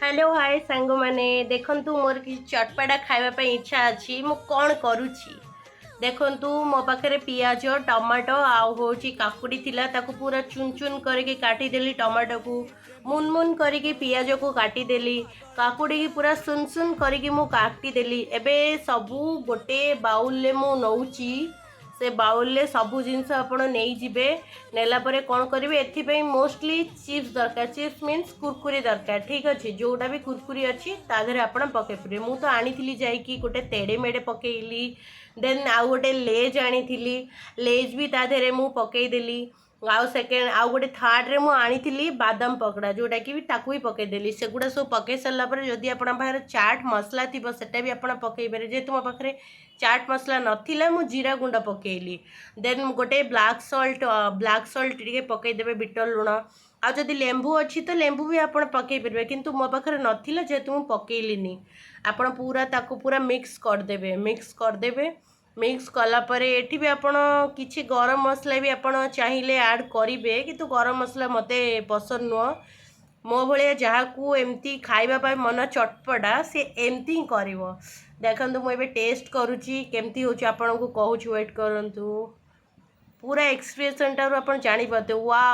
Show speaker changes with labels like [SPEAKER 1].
[SPEAKER 1] Hello hi सांग मैंने देखंतु मोर कि चटपटा खाइबा इच्छा अच्छी मु कौन करुछि देखंतु मो पाखे पियाज टमाटो आउ होची काकुड़ी थिला ताकू पूरा चुन चुन करके काटी देली टमाटो को मुन मुन करके पियाज को काटी देली काकुड़ी की पूरा सुन सुन करके मु काटी देली एबे सबू गोटे बाउल ले मु नौची से बाउल सबू जिनस आपण नहीं जिबे नेला परे कौन करेंगे एथि मोस्टली चिप्स दरकार चिप्स मीन्स कुरकुरी दरकार ठीक अच्छे जोटा भी कुरकुरी अच्छी तादेह आप पकई पारे मु तो आनी जाइए गोटे तेड़े मेड़े पकईली देन आउ गोटे लेज आनी लेज भी तादेह मु पकईदेली आउ सेकेंड आउ गोटे थार्ड रे मु आनी बादाम पकड़ा जोटा कि ताकू भी पकईदेली सेगुड़ा सब पकई सारा जदि आप चाट मसला थी सेटा भी आप पकई पारे जेहेतु मो पाखे चाट मसला नथिला मु जीरा गुंड पकईली देन गोटे ब्लैक सल्ट टे पकईदेवे बिट लुण आ जदि लेंबू अच्छी तो लेंबू भी आप पकई पारे किंतु मो पाखे नथिला जेहेतु मु पकईलिनी आप पूरा ताकू पूरा मिक्स करदेवे मिक्स कलापर ये भी आपण किसी गरम मसला भी आप चाहिए ऐड करेंगे किंतु गरम मसला मते पसंद नुह मो भाया जहाँ को एमती खाइबा मन चटपटा सी एमती ही कर देखो मुझे टेस्ट करुच्ची केमती हो आपन को कहूँ वेट करूँ पूरा एक्सप्रेशन टारू आप जापारे वाह।